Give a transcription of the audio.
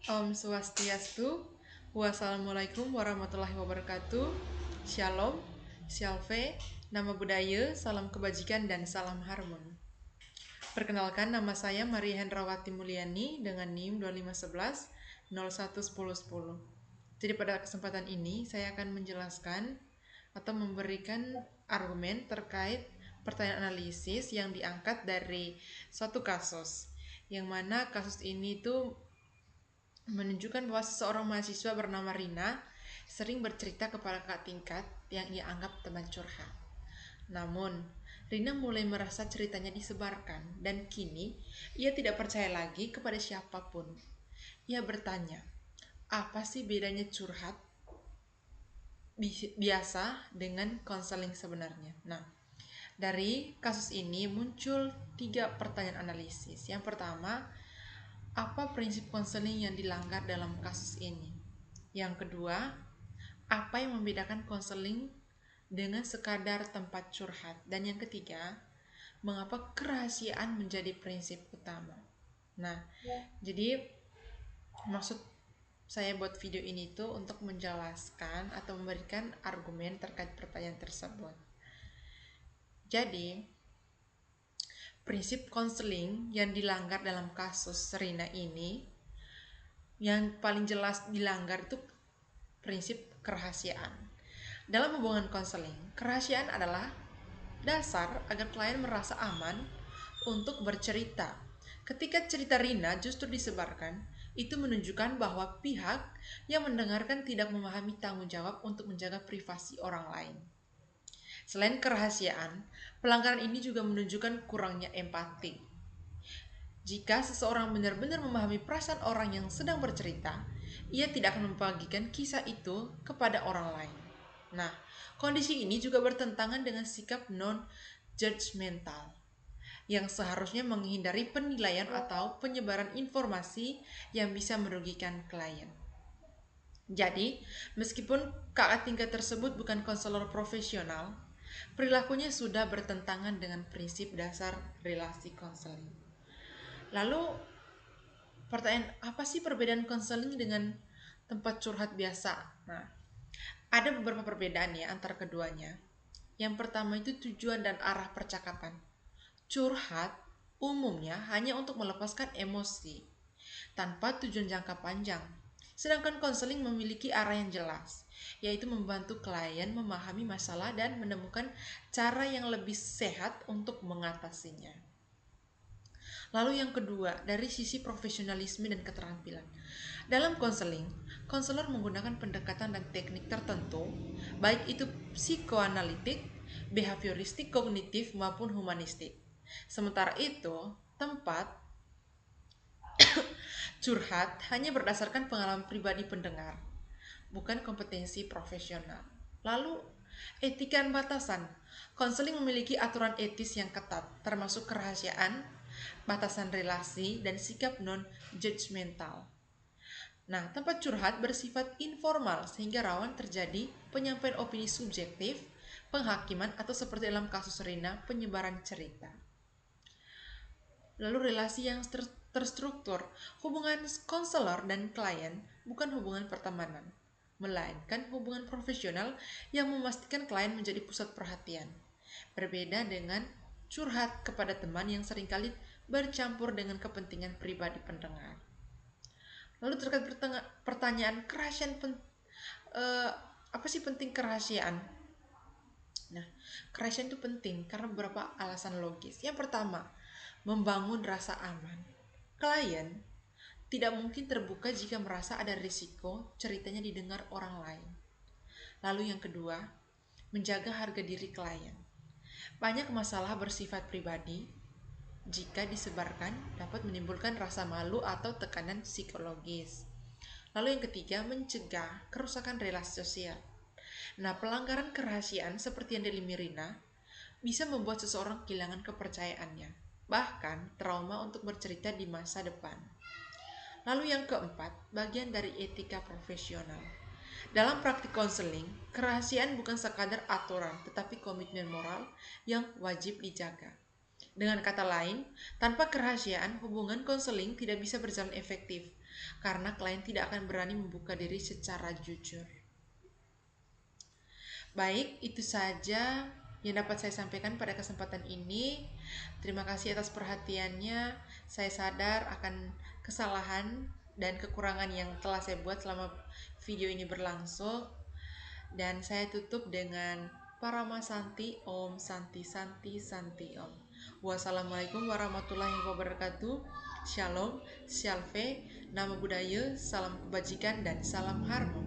Om Swastiastu, Wassalamualaikum warahmatullahi wabarakatuh, Shalom, Shalve, nama budaya, salam kebajikan, dan salam harmoni. Perkenalkan, nama saya Maria Hendrawati Mulyani dengan NIM 2511 011010. Jadi pada kesempatan ini saya akan menjelaskan atau memberikan argumen terkait pertanyaan analisis yang diangkat dari suatu kasus, yang mana kasus ini tuh menunjukkan bahwa seseorang mahasiswa bernama Rina sering bercerita kepada kakak tingkat yang ia anggap teman curhat. Namun, Rina mulai merasa ceritanya disebarkan dan kini ia tidak percaya lagi kepada siapapun. Ia bertanya, apa sih bedanya curhat biasa dengan konseling sebenarnya? Nah, dari kasus ini muncul 3 pertanyaan analisis. Yang pertama, apa prinsip konseling yang dilanggar dalam kasus ini? Yang kedua, apa yang membedakan konseling dengan sekadar tempat curhat? Dan yang ketiga, mengapa kerahasiaan menjadi prinsip utama? Nah, jadi maksud saya buat video ini tuh untuk menjelaskan atau memberikan argumen terkait pertanyaan tersebut. Jadi, prinsip konseling yang dilanggar dalam kasus Serina ini, yang paling jelas dilanggar itu prinsip kerahasiaan. Dalam hubungan konseling, kerahasiaan adalah dasar agar klien merasa aman untuk bercerita. Ketika cerita Rina justru disebarkan, itu menunjukkan bahwa pihak yang mendengarkan tidak memahami tanggung jawab untuk menjaga privasi orang lain. Selain kerahasiaan, pelanggaran ini juga menunjukkan kurangnya empati. Jika seseorang benar-benar memahami perasaan orang yang sedang bercerita, ia tidak akan membagikan kisah itu kepada orang lain. Nah, kondisi ini juga bertentangan dengan sikap non-judgmental yang seharusnya menghindari penilaian atau penyebaran informasi yang bisa merugikan klien. Jadi, meskipun kakak tingkat tersebut bukan konselor profesional, perilakunya sudah bertentangan dengan prinsip dasar relasi konseling. Lalu, pertanyaan, apa sih perbedaan konseling dengan tempat curhat biasa? Nah, ada beberapa perbedaan ya antara keduanya. Yang pertama itu tujuan dan arah percakapan. Curhat umumnya hanya untuk melepaskan emosi tanpa tujuan jangka panjang. Sedangkan konseling memiliki arah yang jelas, yaitu membantu klien memahami masalah dan menemukan cara yang lebih sehat untuk mengatasinya. Lalu yang kedua, dari sisi profesionalisme dan keterampilan. Dalam konseling, konselor menggunakan pendekatan dan teknik tertentu, baik itu psikoanalitik, behavioristik, kognitif, maupun humanistik. Sementara itu, tempat curhat hanya berdasarkan pengalaman pribadi pendengar, bukan kompetensi profesional. Lalu, etika dan batasan. Konseling memiliki aturan etis yang ketat, termasuk kerahasiaan, batasan relasi, dan sikap non-judgmental. Nah, tempat curhat bersifat informal sehingga rawan terjadi penyampaian opini subjektif, penghakiman, atau seperti dalam kasus Rina, penyebaran cerita. Lalu relasi yang terstruktur. Hubungan konselor dan klien bukan hubungan pertemanan, melainkan hubungan profesional yang memastikan klien menjadi pusat perhatian. Berbeda dengan curhat kepada teman yang seringkali bercampur dengan kepentingan pribadi pendengar. Lalu terkait pertanyaan kerahasiaan, apa sih penting kerahasiaan? Nah, kerahasiaan itu penting karena beberapa alasan logis. Yang pertama, membangun rasa aman. Klien tidak mungkin terbuka jika merasa ada risiko ceritanya didengar orang lain. Lalu yang kedua, menjaga harga diri klien. Banyak masalah bersifat pribadi jika disebarkan dapat menimbulkan rasa malu atau tekanan psikologis. Lalu yang ketiga, mencegah kerusakan relasi sosial. Nah, pelanggaran kerahasiaan seperti yang dialami Rina bisa membuat seseorang kehilangan kepercayaannya, bahkan trauma untuk bercerita di masa depan. Lalu yang keempat, bagian dari etika profesional. Dalam praktik konseling, kerahasiaan bukan sekadar aturan, tetapi komitmen moral yang wajib dijaga. Dengan kata lain, tanpa kerahasiaan, hubungan konseling tidak bisa berjalan efektif karena klien tidak akan berani membuka diri secara jujur. Baik, itu saja yang dapat saya sampaikan pada kesempatan ini. Terima kasih atas perhatiannya. Saya sadar akan kesalahan dan kekurangan yang telah saya buat selama video ini berlangsung. Dan saya tutup dengan Paramasanti Om Santi Santi Santi Om. Wassalamualaikum warahmatullahi wabarakatuh. Shalom, Shalve, nama budaya, salam kebajikan, dan salam harmoni.